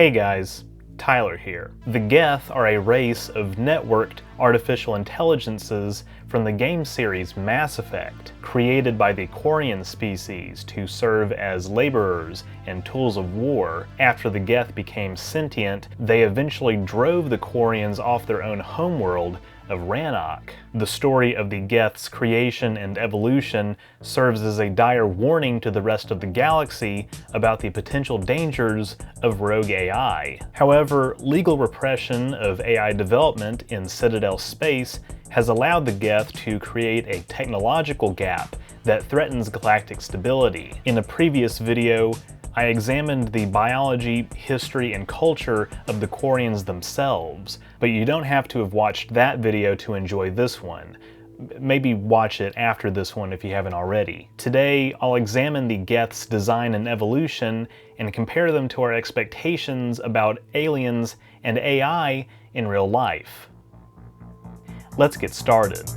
Hey guys, Tyler here. The geth are a race of networked artificial intelligences from the game series Mass Effect, created by the quarian species to serve as laborers and tools of war. After the geth became sentient, they eventually drove the quarians off their own homeworld of Rannoch. The story of the geth's creation and evolution serves as a dire warning to the rest of the galaxy about the potential dangers of rogue AI. However, legal repression of AI development in Citadel space has allowed the geth to create a technological gap that threatens galactic stability. In a previous video, I examined the biology, history, and culture of the quarians themselves, but you don't have to have watched that video to enjoy this one. Maybe watch it after this one if you haven't already. Today, I'll examine the geth's design and evolution and compare them to our expectations about aliens and AI in real life. Let's get started.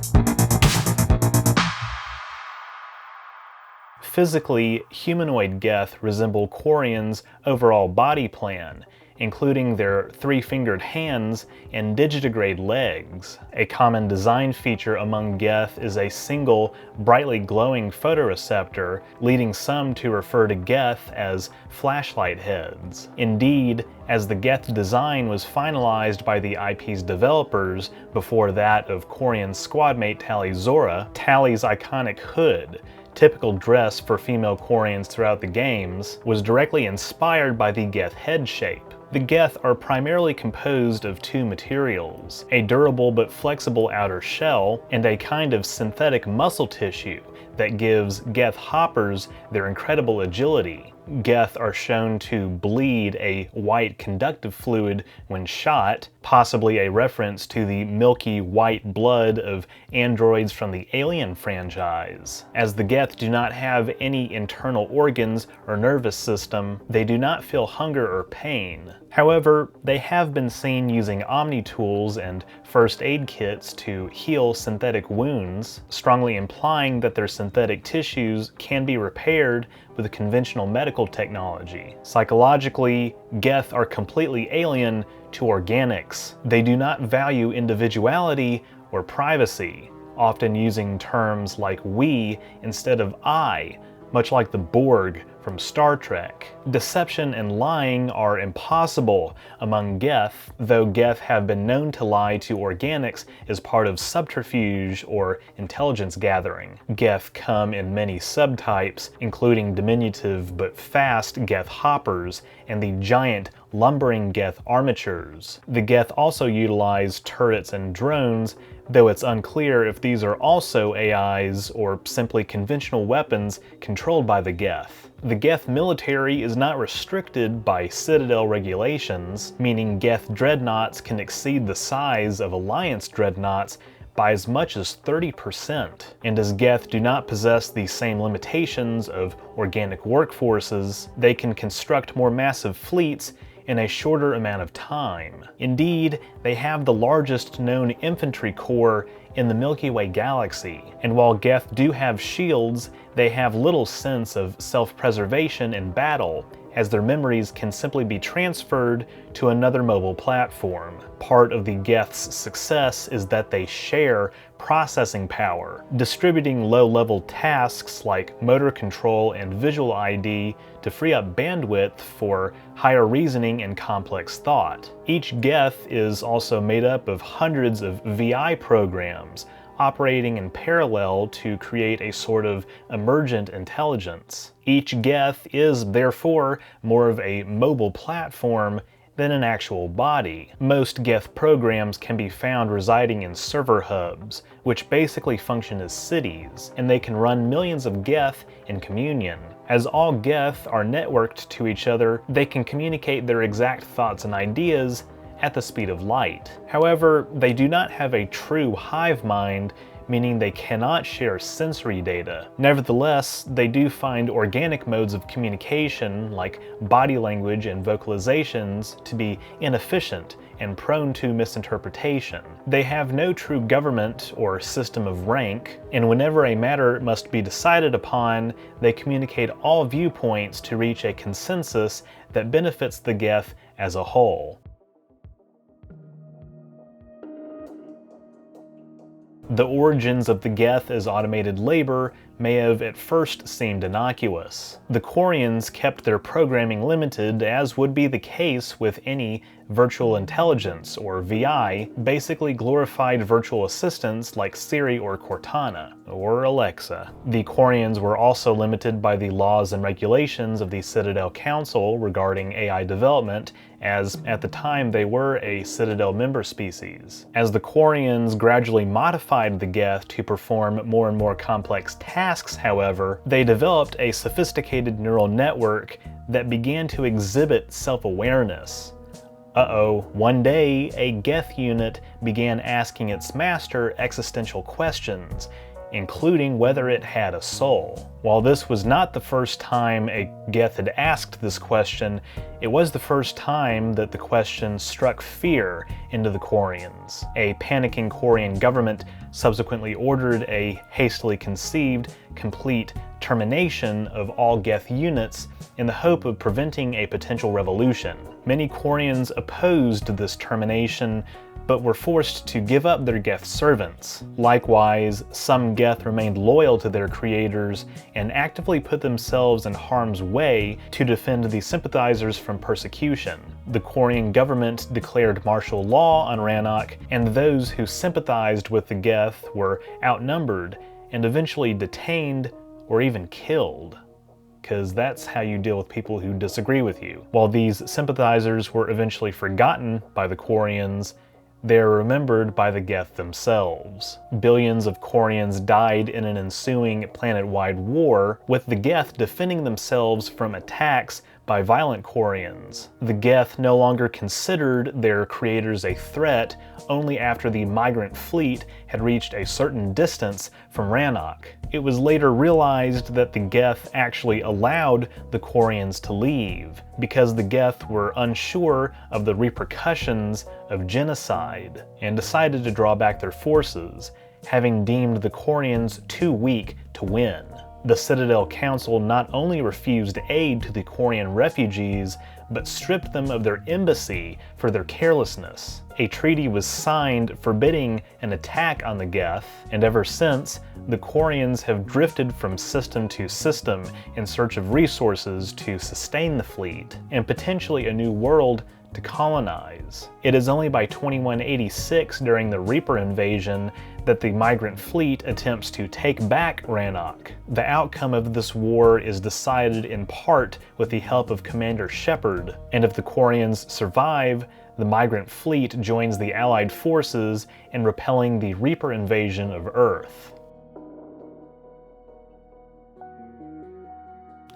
Physically, humanoid geth resemble quarians' overall body plan, including their three-fingered hands and digitigrade legs. A common design feature among geth is a single, brightly glowing photoreceptor, leading some to refer to geth as flashlight heads. Indeed, as the geth design was finalized by the IP's developers before that of quarian squadmate Tali Zora, Tali's iconic hood, typical dress for female quarians throughout the games, was directly inspired by the geth head shape. The geth are primarily composed of two materials, a durable but flexible outer shell, and a kind of synthetic muscle tissue that gives geth hoppers their incredible agility. Geth are shown to bleed a white conductive fluid when shot, possibly a reference to the milky white blood of androids from the Alien franchise. As the geth do not have any internal organs or nervous system, they do not feel hunger or pain. However, they have been seen using omni-tools and first aid kits to heal synthetic wounds, strongly implying that their synthetic tissues can be repaired with conventional medical technology. Psychologically, geth are completely alien to organics. They do not value individuality or privacy, often using terms like we instead of I, much like the Borg from Star Trek. Deception and lying are impossible among geth, though geth have been known to lie to organics as part of subterfuge or intelligence gathering. Geth come in many subtypes, including diminutive but fast geth hoppers and the giant lumbering geth armatures. The geth also utilize turrets and drones, though it's unclear if these are also A.I.s or simply conventional weapons controlled by the geth. The geth military is not restricted by Citadel regulations, meaning geth dreadnoughts can exceed the size of Alliance dreadnoughts by as much as 30%. And as geth do not possess the same limitations of organic workforces, they can construct more massive fleets in a shorter amount of time. Indeed, they have the largest known infantry corps in the Milky Way galaxy, and while geth do have shields, they have little sense of self-preservation in battle, as their memories can simply be transferred to another mobile platform. Part of the geth's success is that they share processing power, distributing low-level tasks like motor control and visual ID to free up bandwidth for higher reasoning and complex thought. Each geth is also made up of hundreds of VI programs, operating in parallel to create a sort of emergent intelligence. Each geth is therefore more of a mobile platform than an actual body. Most geth programs can be found residing in server hubs, which basically function as cities, and they can run millions of geth in communion. As all geth are networked to each other, they can communicate their exact thoughts and ideas at the speed of light. However, they do not have a true hive mind, meaning they cannot share sensory data. Nevertheless, they do find organic modes of communication, like body language and vocalizations, to be inefficient and prone to misinterpretation. They have no true government or system of rank, and whenever a matter must be decided upon, they communicate all viewpoints to reach a consensus that benefits the geth as a whole. The origins of the geth as automated labor may have at first seemed innocuous. The quarians kept their programming limited, as would be the case with any virtual intelligence, or VI, basically glorified virtual assistants like Siri or Cortana, or Alexa. The quarians were also limited by the laws and regulations of the Citadel Council regarding AI development, as at the time they were a Citadel member species. As the quarians gradually modified the geth to perform more and more complex tasks, however, they developed a sophisticated neural network that began to exhibit self-awareness. One day, a geth unit began asking its master existential questions, including whether it had a soul. While this was not the first time a geth had asked this question, it was the first time that the question struck fear into the quarians. A panicking quarian government subsequently ordered a hastily conceived, complete termination of all geth units in the hope of preventing a potential revolution. Many quarians opposed this termination, but were forced to give up their geth servants. Likewise, some geth remained loyal to their creators and actively put themselves in harm's way to defend the sympathizers from persecution. The quarian government declared martial law on Rannoch, and those who sympathized with the geth were outnumbered and eventually detained or even killed. Because that's how you deal with people who disagree with you. While these sympathizers were eventually forgotten by the quarians, they are remembered by the geth themselves. Billions of quarians died in an ensuing planet-wide war, with the geth defending themselves from attacks by violent quarians. The geth no longer considered their creators a threat only after the migrant fleet had reached a certain distance from Rannoch. It was later realized that the geth actually allowed the quarians to leave, because the geth were unsure of the repercussions of genocide, and decided to draw back their forces, having deemed the quarians too weak to win. The Citadel Council not only refused aid to the quarian refugees, but stripped them of their embassy for their carelessness. A treaty was signed forbidding an attack on the geth, and ever since, the quarians have drifted from system to system in search of resources to sustain the fleet, and potentially a new world to colonize. It is only by 2186, during the Reaper invasion, that the migrant fleet attempts to take back Rannoch. The outcome of this war is decided in part with the help of Commander Shepard, and if the quarians survive, the migrant fleet joins the Allied forces in repelling the Reaper invasion of Earth.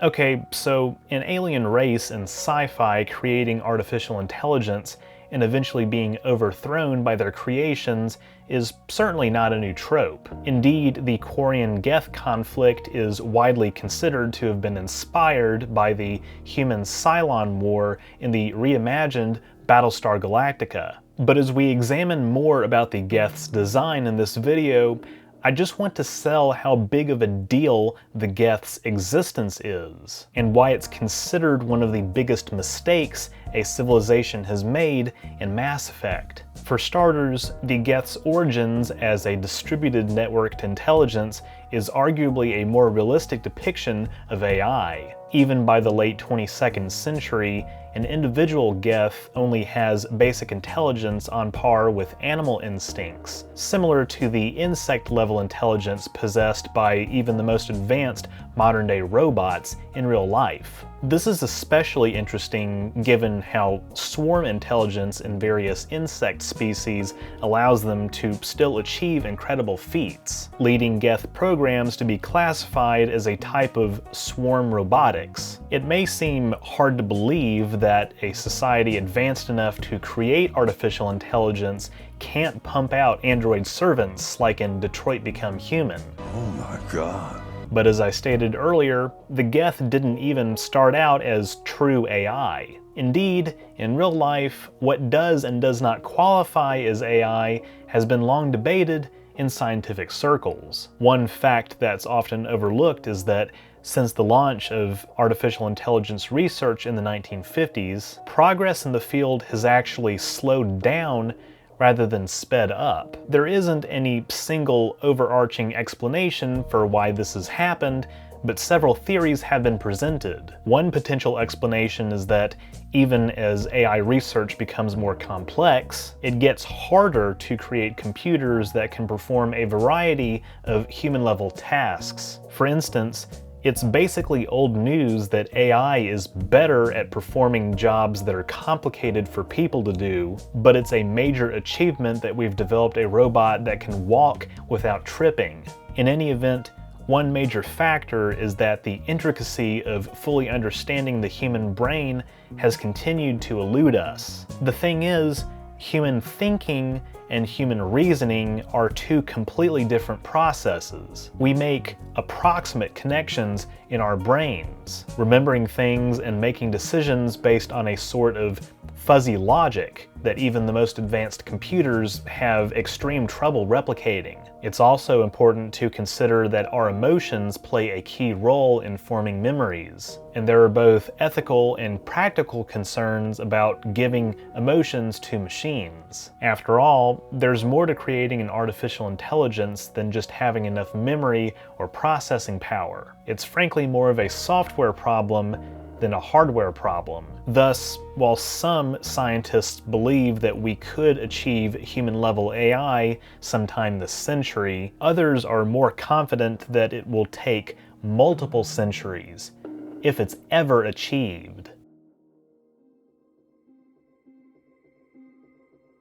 Okay, so an alien race in sci-fi creating artificial intelligence and eventually being overthrown by their creations is certainly not a new trope. Indeed, the Quarian-Geth conflict is widely considered to have been inspired by the human-Cylon War in the reimagined Battlestar Galactica. But as we examine more about the Geth's design in this video, I just want to sell how big of a deal the Geth's existence is, and why it's considered one of the biggest mistakes a civilization has made in Mass Effect. For starters, the Geth's origins as a distributed networked intelligence is arguably a more realistic depiction of AI. Even by the late 22nd century, an individual Geth only has basic intelligence on par with animal instincts, similar to the insect-level intelligence possessed by even the most advanced modern-day robots in real life. This is especially interesting given how swarm intelligence in various insect species allows them to still achieve incredible feats, leading geth programs to be classified as a type of swarm robotics. It may seem hard to believe that a society advanced enough to create artificial intelligence can't pump out android servants like in Detroit Become Human. Oh my God. But as I stated earlier, the geth didn't even start out as true AI. Indeed, in real life, what does and does not qualify as AI has been long debated in scientific circles. One fact that's often overlooked is that since the launch of artificial intelligence research in the 1950s, progress in the field has actually slowed down rather than sped up. There isn't any single overarching explanation for why this has happened, but several theories have been presented. One potential explanation is that even as AI research becomes more complex, it gets harder to create computers that can perform a variety of human-level tasks. For instance, it's basically old news that AI is better at performing jobs that are complicated for people to do, but it's a major achievement that we've developed a robot that can walk without tripping. In any event, one major factor is that the intricacy of fully understanding the human brain has continued to elude us. The thing is, human thinking and human reasoning are two completely different processes. We make approximate connections in our brains, remembering things and making decisions based on a sort of fuzzy logic that even the most advanced computers have extreme trouble replicating. It's also important to consider that our emotions play a key role in forming memories, and there are both ethical and practical concerns about giving emotions to machines. After all, there's more to creating an artificial intelligence than just having enough memory or processing power. It's frankly more of a software problem than a hardware problem. Thus, while some scientists believe that we could achieve human-level AI sometime this century, others are more confident that it will take multiple centuries, if it's ever achieved.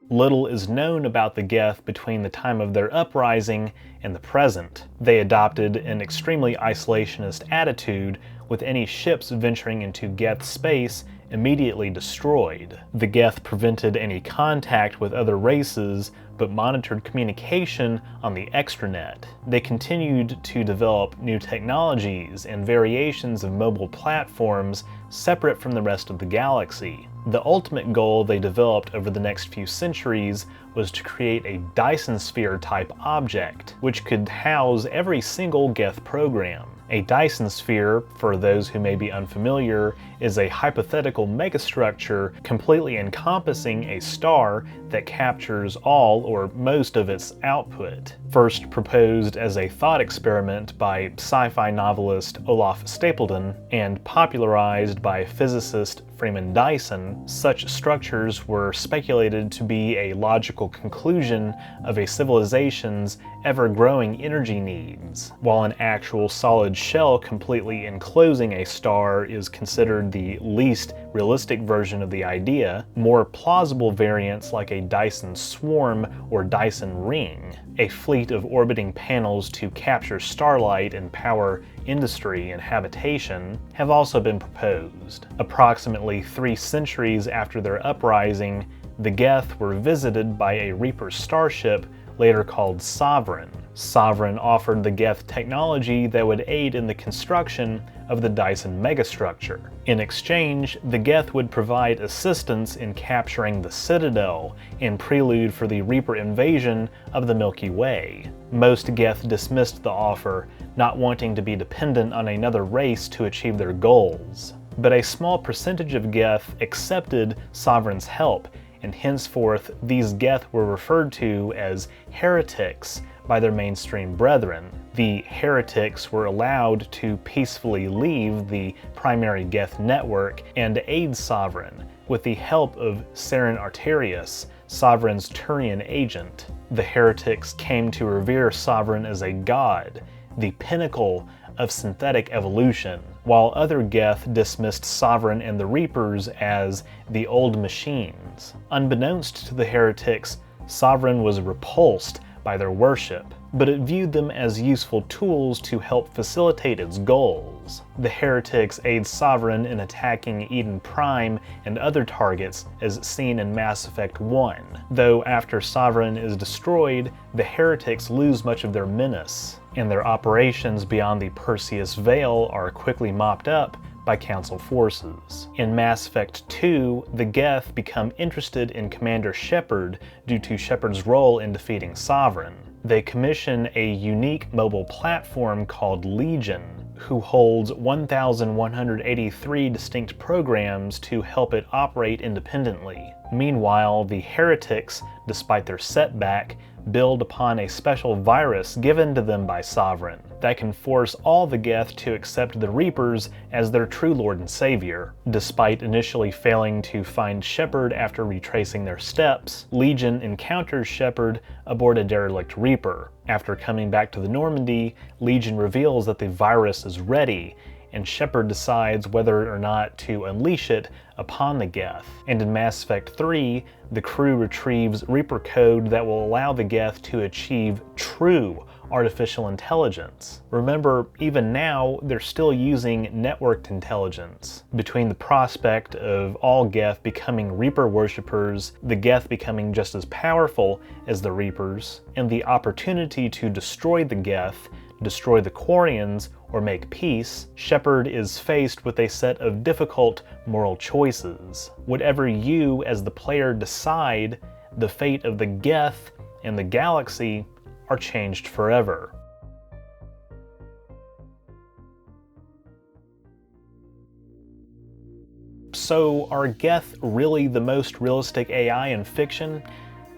Little is known about the geth between the time of their uprising and the present. They adopted an extremely isolationist attitude, with any ships venturing into geth space immediately destroyed. The geth prevented any contact with other races, but monitored communication on the extranet. They continued to develop new technologies and variations of mobile platforms separate from the rest of the galaxy. The ultimate goal they developed over the next few centuries was to create a Dyson sphere type object, which could house every single geth program. A Dyson sphere, for those who may be unfamiliar, is a hypothetical megastructure completely encompassing a star that captures all or most of its output. First proposed as a thought experiment by sci-fi novelist Olaf Stapledon and popularized by physicist Freeman Dyson, such structures were speculated to be a logical conclusion of a civilization's ever-growing energy needs. While an actual solid shell completely enclosing a star is considered the least realistic version of the idea, more plausible variants like a Dyson swarm or Dyson ring, a fleet of orbiting panels to capture starlight and power industry and habitation, have also been proposed. Approximately 3 centuries after their uprising, the geth were visited by a Reaper starship later called Sovereign. Sovereign offered the geth technology that would aid in the construction of the Dyson megastructure. In exchange, the geth would provide assistance in capturing the Citadel in prelude for the Reaper invasion of the Milky Way. Most geth dismissed the offer, not wanting to be dependent on another race to achieve their goals. But a small percentage of geth accepted Sovereign's help, and henceforth these geth were referred to as heretics by their mainstream brethren. The heretics were allowed to peacefully leave the primary geth network and aid Sovereign with the help of Notorious, Sovereign's Turian agent. The heretics came to revere Sovereign as a god, the pinnacle of synthetic evolution. while other geth dismissed Sovereign and the Reapers as the old machines. Unbeknownst to the heretics, Sovereign was repulsed by their worship, but it viewed them as useful tools to help facilitate its goals. The heretics aid Sovereign in attacking Eden Prime and other targets as seen in Mass Effect 1, though after Sovereign is destroyed, the heretics lose much of their menace, and their operations beyond the Perseus Veil are quickly mopped up by Council forces. In Mass Effect 2, the Geth become interested in Commander Shepard due to Shepard's role in defeating Sovereign. They commission a unique mobile platform called Legion, who holds 1,183 distinct programs to help it operate independently. Meanwhile, the heretics, despite their setback, build upon a special virus given to them by Sovereign that can force all the Geth to accept the Reapers as their true Lord and Savior. Despite initially failing to find Shepard after retracing their steps, Legion encounters Shepard aboard a derelict Reaper. After coming back to the Normandy, Legion reveals that the virus is ready, and Shepard decides whether or not to unleash it upon the Geth. And in Mass Effect 3, the crew retrieves Reaper code that will allow the Geth to achieve true artificial intelligence. Remember, even now, they're still using networked intelligence. Between the prospect of all Geth becoming Reaper worshippers, the Geth becoming just as powerful as the Reapers, and the opportunity to destroy the Geth, destroy the Quarians, or make peace, Shepard is faced with a set of difficult moral choices. Whatever you, as the player, decide, the fate of the Geth and the galaxy are changed forever. So, are Geth really the most realistic AI in fiction?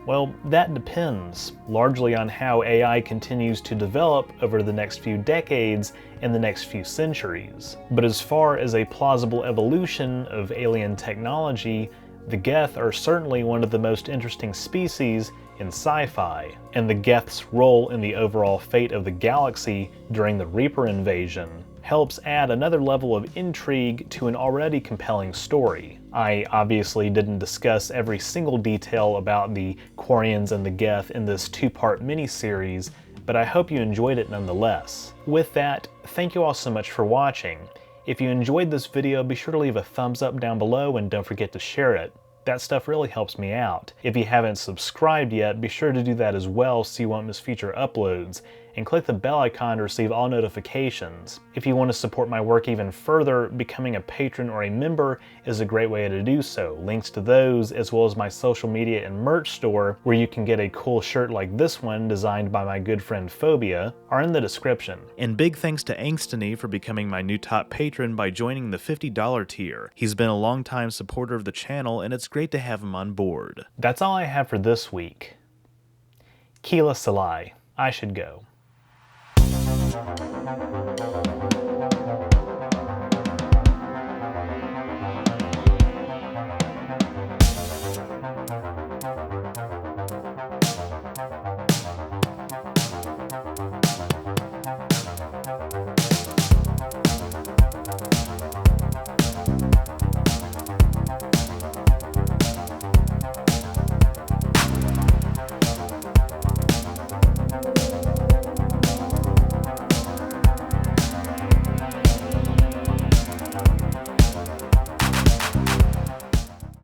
Well, that depends, largely on how AI continues to develop over the next few decades and the next few centuries. But as far as a plausible evolution of alien technology, the Geth are certainly one of the most interesting species in sci-fi, and the Geth's role in the overall fate of the galaxy during the Reaper invasion helps add another level of intrigue to an already compelling story. I obviously didn't discuss every single detail about the Quarians and the Geth in this two-part miniseries, but I hope you enjoyed it nonetheless. With that, thank you all so much for watching. If you enjoyed this video, be sure to leave a thumbs up down below and don't forget to share it. That stuff really helps me out. If you haven't subscribed yet, be sure to do that as well so you won't miss future uploads, and click the bell icon to receive all notifications. If you want to support my work even further, becoming a patron or a member is a great way to do so. Links to those, as well as my social media and merch store, where you can get a cool shirt like this one designed by my good friend Phobia, are in the description. And big thanks to Angstony for becoming my new top patron by joining the $50 tier. He's been a longtime supporter of the channel, and it's great to have him on board. That's all I have for this week. Keela Salai, I should go.